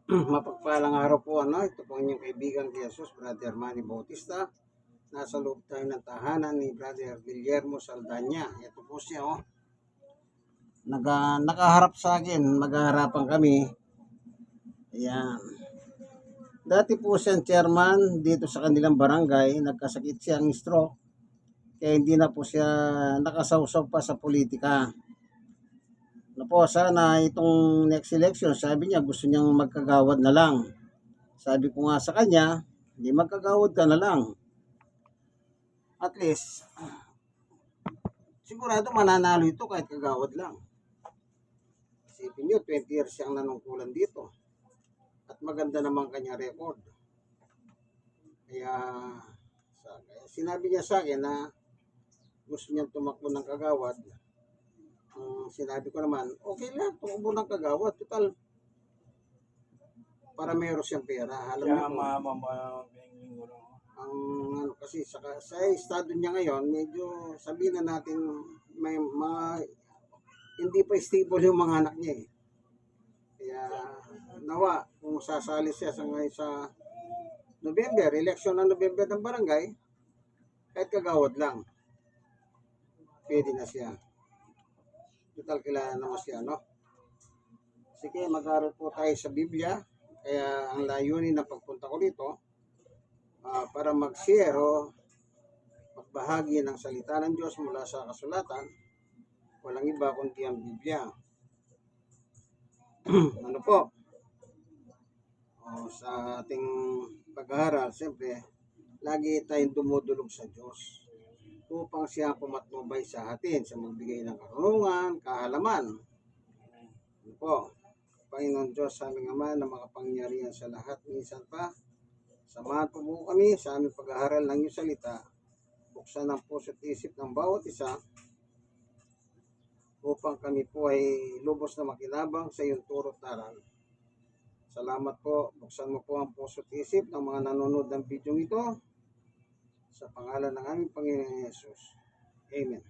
Mapagpalang araw po, ano? Ito po ang inyong kaibigan kay Jesus, Brother Manny Bautista. Nasa loob tayo ng tahanan ni Brother Guillermo Saldanya. Ito po siya, oh. Nakaharap sa akin, maghaharapan kami. Ayan. Dati po siyang chairman dito sa kanilang barangay. Nagkasakit siya ng stroke. Kaya hindi na po siya nakasawsaw pa sa politika. Na po, sana itong next election, sabi niya gusto niyang magkagawad na lang. Sabi ko nga sa kanya, hindi magkagawad ka na lang. At least, sigurado mananalo ito kahit kagawad lang. Isipin nyo, 20 years siyang nanungkulan dito. At maganda naman kanya record. Kaya sinabi niya sa akin na gusto niyang tumakbo ng kagawad. Sinabi ko naman, okay lang, tumakbo ng kagawad. Total, para meron siyang pera. Alam niyo po, ang kasi sa estado niya ngayon, medyo sabihin na natin may mga hindi pa stable yung mga anak niya eh. Kaya nawa kung sasali siya sa ngayon sa November, election ng November ng barangay, kahit kagawad lang, pwede na siya. Total kilala naman siya, no? Sige, mag-aaral po tayo sa Biblia. Kaya ang layunin ng pagpunta ko dito, para mag-share o magbahagi ng salita ng Diyos mula sa kasulatan, walang iba kundi ang Biblia. Ano po? Sa ating pag-aaral, siyempre, lagi tayong dumudulog sa Diyos upang siya pumatnubay sa atin, sa magbigay ng karunungan, kaalaman. Ano po? Panginoon Diyos, sa aming Ama na makapangyarihan sa lahat, minsan pa, samahan po kami sa aming pag-aaral ng iyong salita. Buksan ang puso at isip ng bawat isa upang kami po ay lubos na makinabang sa iyong turo't aral. Salamat po. Buksan mo po ang puso at isip ng mga nanonood ng video ito sa pangalan ng aming Panginoon Yesus. Amen.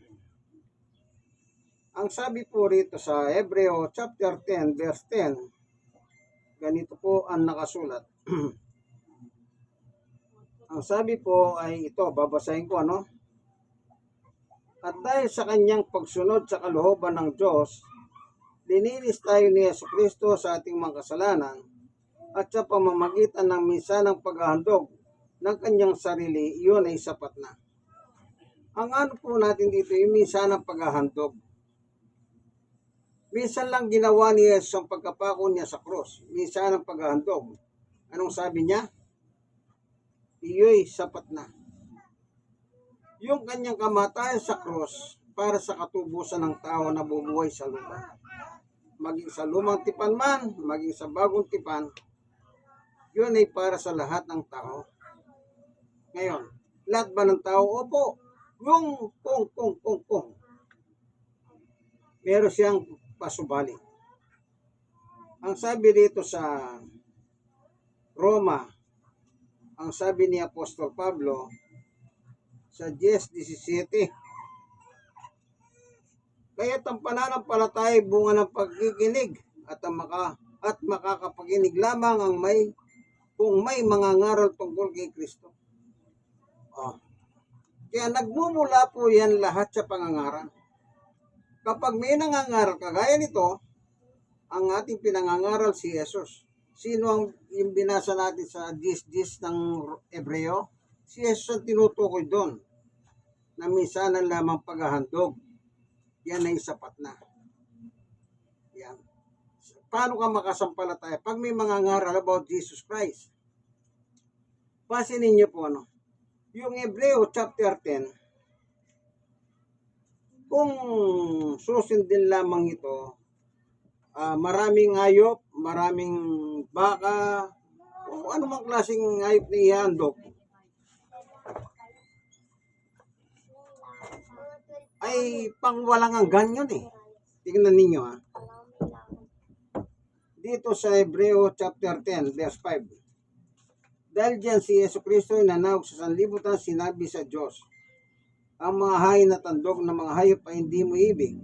Ang sabi po rito sa Hebreo chapter 10 verse 10, ganito po ang nakasulat. Ang sabi po ay ito, babasahin ko ano. At dahil sa kanyang pagsunod sa kalooban ng Diyos, lininis tayo ni Jesucristo sa ating mga kasalanan at sa pamamagitan ng minsanang paghahandog ng kanyang sarili, iyon ay sapat na. Ang ano po natin dito, yung minsanang paghahandog. Minsan lang ginawa ni Jesus ang pagkapako niya sa krus. Minsanang paghahandog. Anong sabi niya? Iyo'y sapat na. Yung kanyang kamatayan sa krus para sa katubusan ng tao na bubuhay sa lupa. Maging sa lumang tipan man, maging sa bagong tipan, yun ay para sa lahat ng tao. Ngayon, lahat ba ng tao? Opo. Yung kung. Meron siyang pasubali. Ang sabi dito sa Roma, ang sabi ni Apostol Pablo sa 10:17, kaya't ang pananampalataya ay bunga ng pagkikinig at makakapakinig lamang kung may mga ngaral tungkol kay Kristo. Kaya nagmumula po yan lahat sa pangangaral. Kapag may nangangaral, kagaya nito, ang ating pinangangaral si Jesus. Sino yung binasa natin sa 10:10 ng Hebreo? Si Jesus ang tinutukoy doon na minsanan lamang paghahandog. Yan ay sapat na. Yan. Paano ka makasampalataya? Pag may mga ngaral about Jesus Christ. Pasin ninyo po ano. Yung Hebreo chapter 10, kung susundin lamang ito, maraming hayop, maraming baka, o anumang klaseng hayop na ihandog, ay pangwalang hanggan yun eh. Tingnan ninyo ha. Dito sa Hebreo chapter 10 verse 5. Dahil diyan si Jesucristo ay nanawag sa sanlibutan, sinabi sa Diyos, ang mga hain at tandog ng mga hayop ay hindi mo ibig.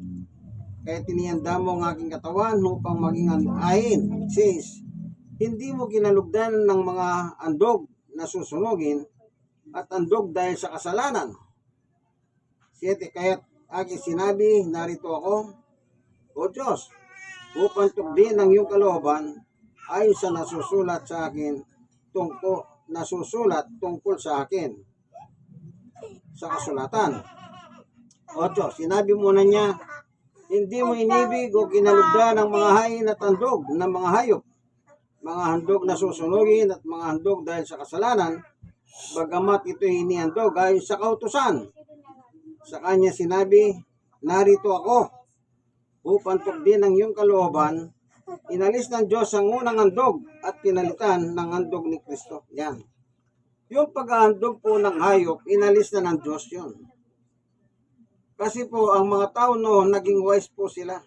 Kaya tinihanda mo ang aking katawan upang maging hain. It says, hindi mo kinalugdan ng mga andog na susunugin at andog dahil sa kasalanan. 7, kaya't aking sinabi, narito ako, O Diyos, upang tugdin ang iyong kalooban ayon sa nasusulat tungkol sa akin sa kasulatan. 8, sinabi muna niya, hindi mo inibig o kinalugdan ng mga hain at handog ng mga hayop, mga handog na susunugin at mga handog dahil sa kasalanan, bagamat ito'y inihandog ayon sa kautusan. Sa kanya sinabi, narito ako, upang tugdin ang iyong kalooban. Inalis ng Diyos ang unang handog at pinalitan ng handog ni Kristo. Yan. Yung pag-ahandog po ng hayop, inalis na ng Diyos yun. Kasi po, ang mga tao noon, naging wise po sila.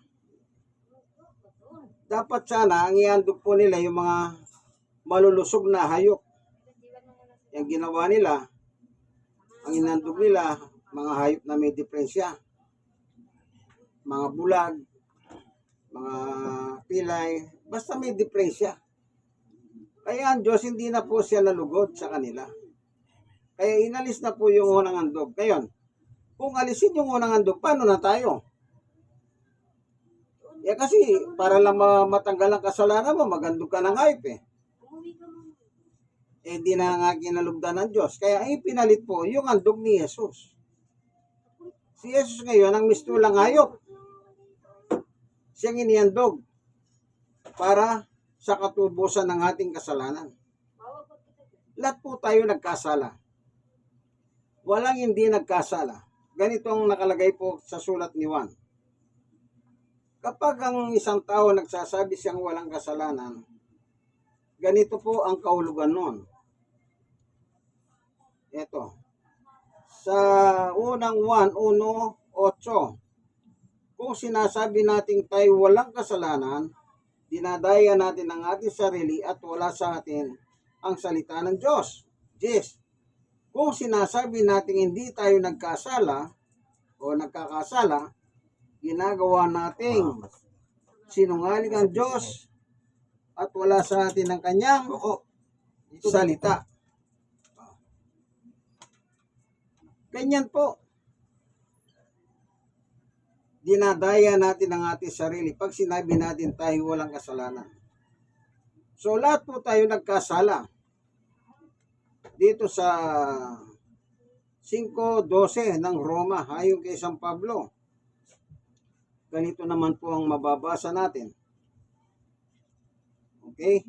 Dapat sana, ang ihandog po nila yung mga malulusog na hayop. Yung ginawa nila, ang inhandog nila, mga hayop na may diferensya. Mga bulag, mga pilay, basta may diferensya. Kaya ang Diyos, hindi na po siya nalugod sa kanila. Kaya inalis na po yung unang handog. Ngayon, kung alisin yung unang handog, paano na tayo? Kasi para lang matanggal ang kasalanan mo, maghandog ka ng hayop eh. Di na nga kinalugdan ng Diyos. Kaya ipinalit po yung handog ni Jesus. Si Jesus ngayon ang mistulang hayop. Siyang inihandog para sa katubusan ng ating kasalanan. Lahat po tayo nagkasala. Walang hindi nagkasala. Ganito ang nakalagay po sa sulat ni Juan. Kapag ang isang tao nagsasabi siyang walang kasalanan, ganito po ang kahulugan nun. Ito. Sa unang 1:1-8, kung sinasabi natin tayo walang kasalanan, dinadaya natin ang ating sarili at wala sa atin ang salita ng Diyos. 10. Kung sinasabi natin hindi tayo nagkasala o nagkakasala, ginagawa nating sinungaling ang Diyos at wala sa atin ang kanyang salita. Ganyan po. Dinadaya natin ang ating sarili pag sinabi natin tayo walang kasalanan. So lahat po tayo nagkasala. Dito sa 5:12 ng Roma, ayon kay San Pablo. Ganito naman po ang mababasa natin. Okay?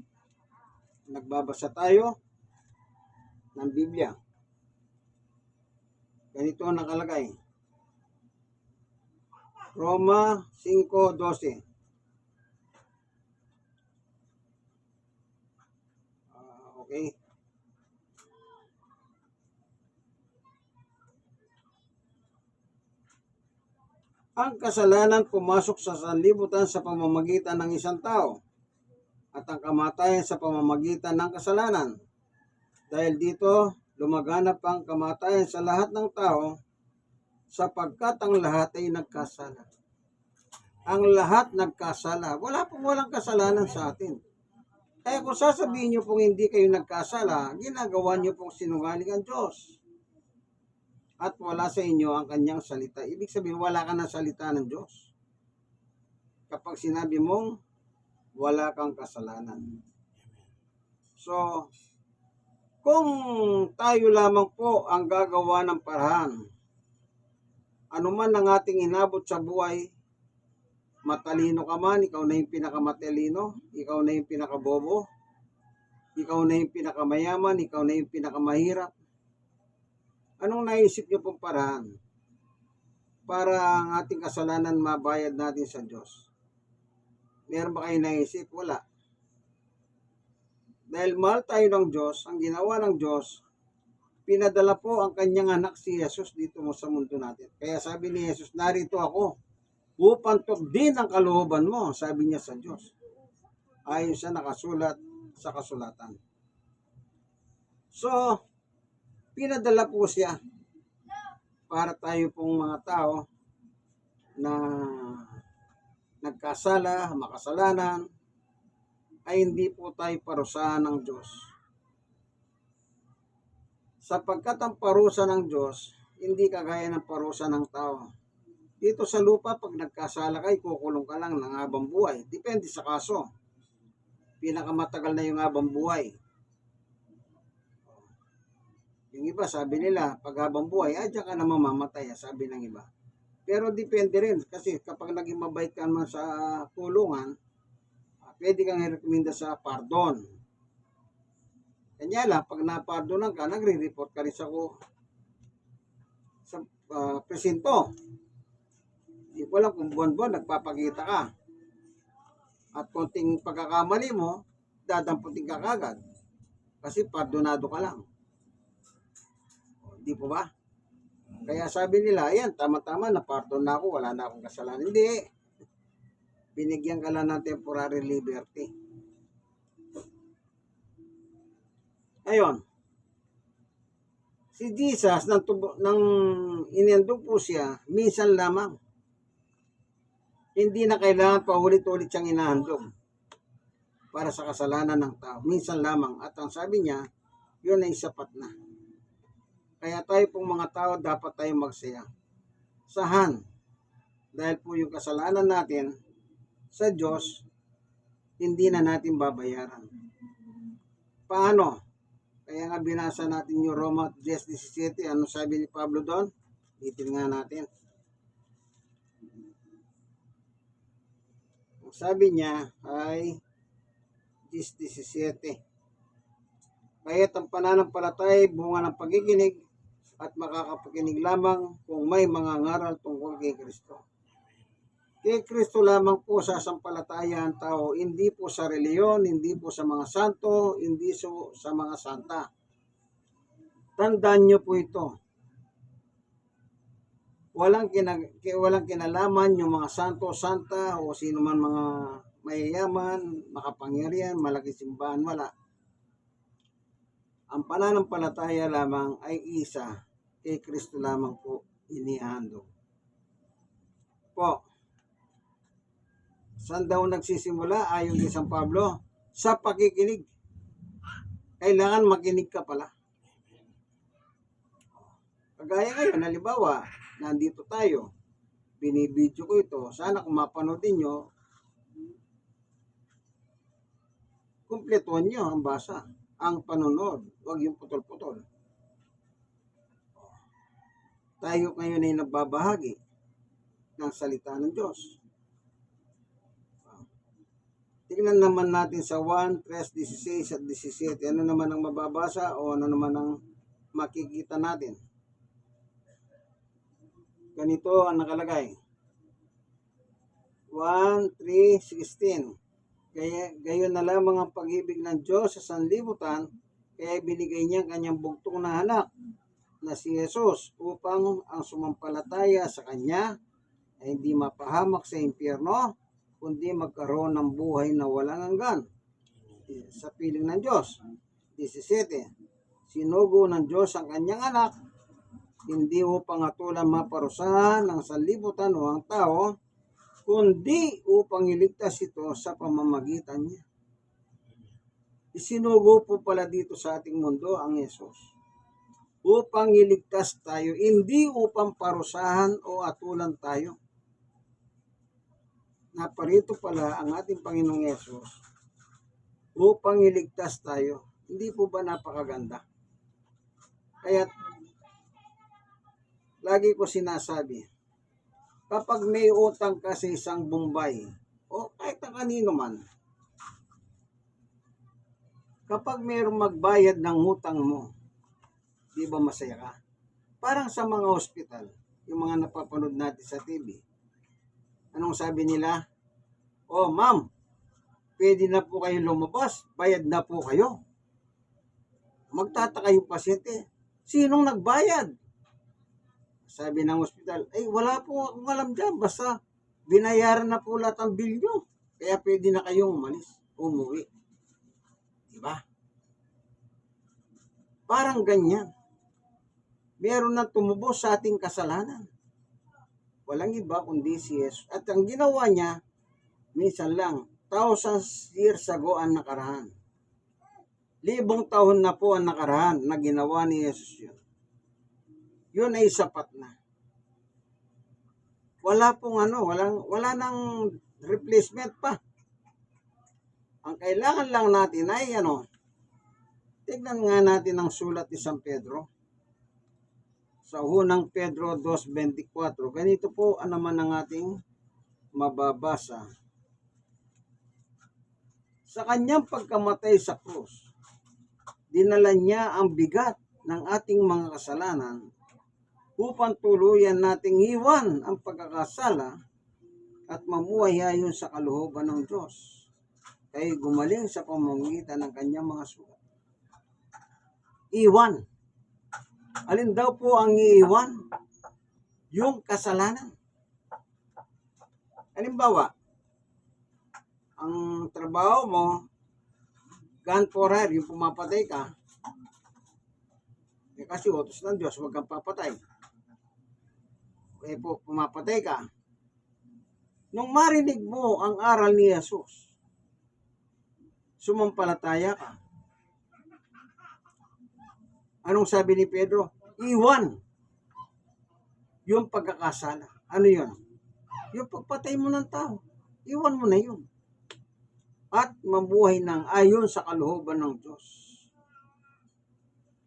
Nagbabasa tayo ng Biblia. Ganito ang nakalagay. Roma 5:12. Okay. Ang kasalanan pumasok sa sanlibutan sa pamamagitan ng isang tao at ang kamatayan sa pamamagitan ng kasalanan. Dahil dito, lumaganap ang kamatayan sa lahat ng tao sapagkat ang lahat ay nagkasala. Ang lahat nagkasala. Wala pong walang kasalanan sa atin. Kaya kung sasabihin nyo pong hindi kayo nagkasala, ginagawa nyo pong sinungaling ang Diyos. At wala sa inyo ang kanyang salita. Ibig sabihin, wala ka ng salita ng Diyos. Kapag sinabi mong, wala kang kasalanan. So, kung tayo lamang po ang gagawa ng paraan, anuman ang ating inabot sa buhay, matalino ka man, ikaw na yung pinakamatalino, ikaw na yung pinakabobo, ikaw na yung pinakamayaman, ikaw na yung pinakamahirap. Anong naisip niyo pong paraan para ang ating kasalanan mabayad natin sa Diyos? Meron ba kayo naisip? Wala. Dahil mahal tayo ng Diyos, ang ginawa ng Diyos, pinadala po ang kanyang anak si Jesus dito mo sa mundo natin. Kaya sabi ni Jesus, narito ako upang tugdin ang kalooban mo, sabi niya sa Diyos. Ayon sa nakasulat sa kasulatan. So, pinadala po siya para tayo pong mga tao na nagkasala, makasalanan, ay hindi po tayo parusahan ng Diyos. Sapagkat ang parusa ng Diyos, hindi kagaya ng parusa ng tao. Dito sa lupa, pag nagkasala ka, kukulong ka lang ng habang buhay. Depende sa kaso. Pinakamatagal na yung habang buhay. Yung iba, sabi nila, pag habang buhay, diyan ka na mamamatay, sabi ng iba. Pero depende rin, kasi kapag naging mabait ka naman sa kulungan, pwede kang i-recommenda sa pardon. Kanya lang, pag napardonan ka, nagre-report ka rin sa presinto. Hindi ko alam kung buwan-buwan nagpapakita ka. At konting pagkakamali mo, dadamputin ka kagad. Kasi pardonado ka lang. Di po ba? Kaya sabi nila, ayan, tama-tama, na-pardon na ako, wala na akong kasalanan. Hindi. Binigyan ka lang ng temporary liberty. Ayon. Si Jesus, nang inendog po siya, minsan lamang. Hindi na kailangan pa ulit-ulit siyang inahandog para sa kasalanan ng tao. Minsan lamang. At ang sabi niya, yun ay sapat na. Kaya tayo pong mga tao, dapat tayong magsaya. Sahan. Dahil po yung kasalanan natin sa Diyos, hindi na natin babayaran. Paano? Kaya nga binasa natin yung Roma 10:17. Ano sabi ni Pablo doon? Itin nga natin. Ang sabi niya ay 10:17. Kaya't ang pananampalataya bunga ng pagkikinig at makakapakinig lamang kung may mga ngaral tungkol kay Kristo. Kay Kristo lamang po sasampalataya ang tao, hindi po sa reliyon, hindi po sa mga santo, hindi sa mga santa. Tandaan niyo po ito. Walang kinalaman yung mga santo, santa, o sino man mga mayayaman, makapangyarihan, malaking simbahan, wala. Ang pananampalataya lamang ay isa, kay Kristo lamang po inihandog. Po, saan daw nagsisimula ayon kay San Pablo? Sa pakikinig. Kailangan makinig ka pala. Kagaya ngayon, halimbawa, nandito tayo, binibidyo ko ito, sana kung mapanood niyo, kumpletuhan nyo ang basa, ang panonood, huwag yung putol-putol. Tayo ngayon ay nagbabahagi ng salita ng Diyos. Tingnan naman natin sa 1:3:16 at 17. Ano naman ang mababasa o ano naman ang makikita natin? Ganito ang nakalagay. 1:3:16. Kaya gayon na lamang ang pag-ibig ng Diyos sa sanlibutan, kaya binigay niya ang kanyang bugtong na anak na si Jesus upang ang sumampalataya sa kanya ay hindi mapahamak sa impyerno, kundi magkaroon ng buhay na walang hanggan. Sa piling ng Diyos. 17. Sinugo ng Diyos ang kanyang anak, hindi upang hatulan maparusahan ng sanlibutan o ang tao, kundi upang iligtas ito sa pamamagitan niya. Isinugo po pala dito sa ating mundo ang Jesus. Upang iligtas tayo, hindi upang parusahan o atulan tayo. Naparito pala ang ating Panginoong Yesus upang iligtas tayo. Hindi po ba napakaganda? Kaya lagi ko sinasabi, kapag may utang ka sa isang Bombay o kahit na kanino man, kapag mayroong magbayad ng utang mo, di ba masaya ka? Parang sa mga hospital, yung mga napapanood natin sa TV, anong sabi nila? Oh, ma'am, pwede na po kayo lumabas, bayad na po kayo. Magtataka yung pasyente, sinong nagbayad? Sabi ng ospital, ay wala po akong alam dyan, basta binayaran na po lahat ang bill nyo, kaya pwede na kayong umalis, umuwi. Diba? Parang ganyan. Meron na tumubos sa ating kasalanan. Walang iba kundi si Jesus. At ang ginawa niya, minsan lang, thousands years ago ang nakaraan. 1,000 taon na po ang nakaraan na ginawa ni Jesus yun. Yun ay sapat na. Wala nang replacement pa. Ang kailangan lang natin ay tignan nga natin ang sulat ni San Pedro. Sa unang Pedro 2:24, ganito po naman ang ating mababasa. Sa kanyang pagkamatay sa krus, dinala niya ang bigat ng ating mga kasalanan upang tuluyan nating iwan ang pagkakasala at mamuhay ayon sa kalooban ng Diyos. Kaya gumaling sa pamamagitan ng kanyang mga sugat. Iwan. Alin daw po ang iiwan? Yung kasalanan. Halimbawa, ang trabaho mo, gun for hire, yung pumapatay ka, kasi utos ng Diyos, huwag kang papatay. Po, pumapatay ka. Nung marinig mo ang aral ni Jesus, sumampalataya ka. Anong sabi ni Pedro? Iwan yung pagkakasala. Ano yun? Yung pagpatay mo ng tao. Iwan mo na yun. At mabuhay ng ayon sa kalooban ng Diyos.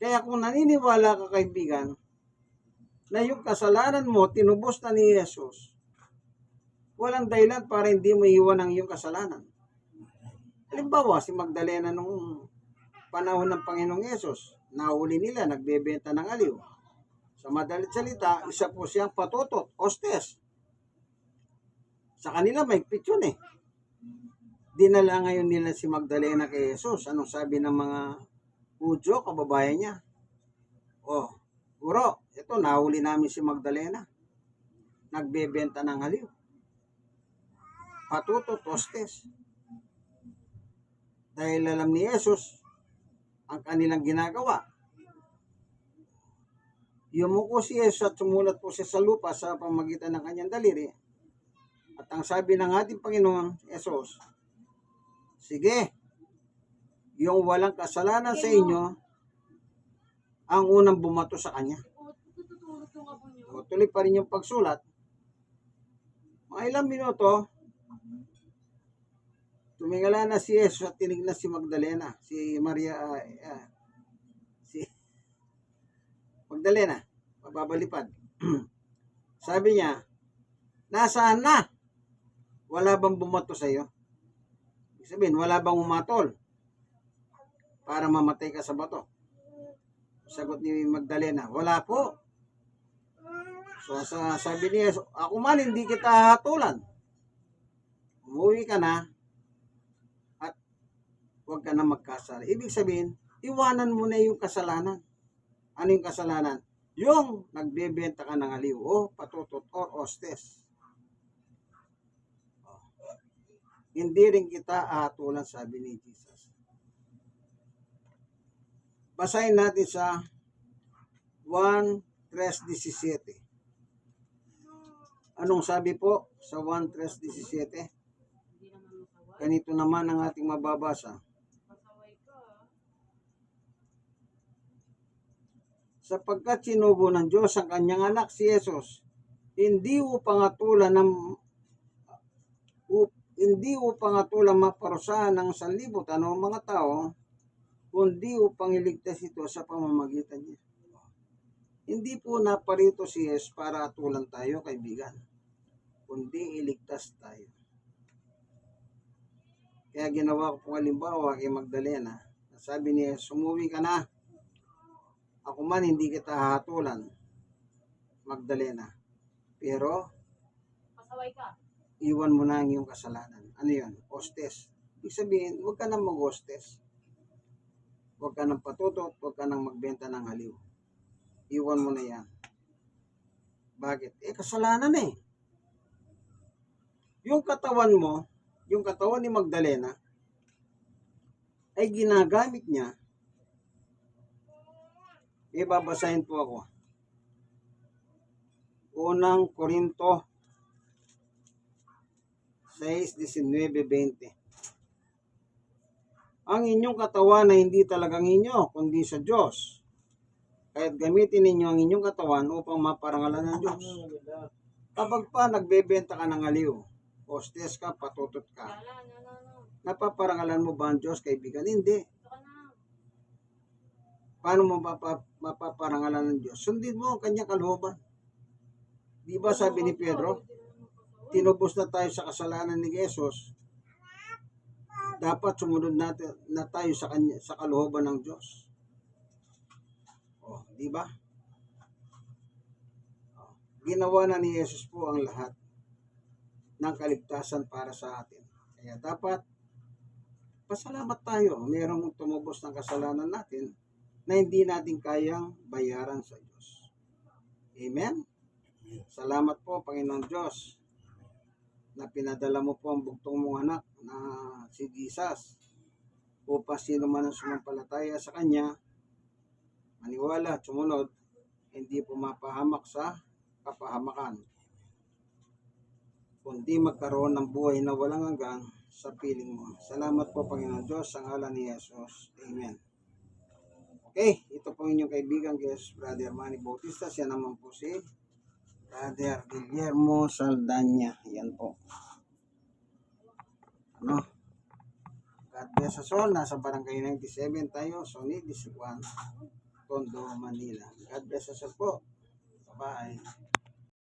Kaya kung naniniwala ka, kaibigan, na yung kasalanan mo, tinubos na ni Jesus, walang dahilan para hindi mo iwan ang iyong kasalanan. Halimbawa, si Magdalena nung panahon ng Panginoong Jesus, nahuli nila, nagbebenta ng aliw. Sa madalit salita, isa po siyang patutot, hostes. Sa kanila, mahigpit yun eh. Dinala ngayon nila si Magdalena kay Jesus. Anong sabi ng mga Hudyo, kababayan niya? Guro, ito, nahuli namin si Magdalena. Nagbebenta ng aliw. Patutot, hostes. Dahil alam ni Jesus ang kanilang ginagawa. Yumuko si Jesus at sumulat po siya sa lupa sa pamagitan ng kanyang daliri. At ang sabi ng ating Panginoon, Jesus, sige, yung walang kasalanan sa inyo, ang unang bumato sa kanya. Tuloy pa rin yung pagsulat. Mga ilang minuto, tumingala na si Jesus at tinignan si Magdalena, si Maria, si Magdalena, mababalipad. Sabi niya, nasaan na? Wala bang bumato sa iyo? Ibig sabihin, wala bang umatol para mamatay ka sa bato? Sagot ni Magdalena, wala po. So sabi niya, ako man hindi kita hahatulan. Umuwi ka na at huwag ka na magkasala. Ibig sabihin, iwanan mo na yung kasalanan. Ano yung kasalanan? Yung nagbebenta ka ng aliw o patutot or hostes. Hindi rin kita hahatulan, sabi ni Jesus. Basahin natin sa 1:3:17. Anong sabi po sa 1:3:17? Ganito naman ang ating mababasa. Sapagkat sinugo ng Diyos ang kanyang anak si Jesus, hindi upang atulan maparusahan ng sanlibutan o mga tao, kundi upang iligtas ito sa pamamagitan niya. Hindi po naparito si Jesus para atulan tayo, kaibigan, kundi iligtas tayo. Kaya ginawa ko po halimbawa kay Magdalena. Sabi niya, sumuwi ka na. Ako man hindi kita hahatulan, Magdalena. Pero, pasaway ka. Iwan mo na ang iyong kasalanan. Ano yan? Hostes. Ibig sabihin, huwag ka nang mag-hostes. Huwag ka nang patutot, huwag ka nang magbenta ng haliw. Iwan mo na yan. Bakit? Kasalanan eh. Yung katawan mo, yung katawan ni Magdalena, ay ginagamit niya. Babasahin po ako. Unang Korinto 6:19-20. ang inyong katawan na hindi talagang inyo, kundi sa Diyos. Kaya't gamitin ninyo ang inyong katawan upang maparangalan ng Diyos. Kapag pa nagbebenta ka ng aliw, hostes ka, patutot ka, napaparangalan mo ba ang Diyos, kaibigan? Hindi. Paano mo mapaparangalan ng Diyos? Sundin mo ang kanyang kalooban. Di ba sabi ni Pedro, tinubos na tayo sa kasalanan ni Jesus, dapat sumunod natin na tayo sa kanya, sa kalooban ng Diyos. Di ba? Ginawa na ni Jesus po ang lahat ng kaligtasan para sa atin. Kaya dapat pasalamat tayo. Merong tumubos ng kasalanan natin na hindi natin kayang bayaran sa Diyos. Amen? Salamat po, Panginoon Diyos, na pinadala mo po ang bugtong mong anak na si Jesus upang sino man ang sumampalataya sa Kanya, maniwala at sumunod, hindi pumapahamak sa kapahamakan, kundi magkaroon ng buhay na walang hanggan sa piling mo. Salamat po, Panginoon Diyos, sa ngalan ni Jesus. Amen. Okay, ito po inyong kaibigan, Brother Manny Bautista. Siya naman po si Brother Guillermo Saldana. Yan po. God bless us all. Nasa barangay 97 tayo, Sonidis 1, Tondo, Manila. God bless us all po. Bye-bye.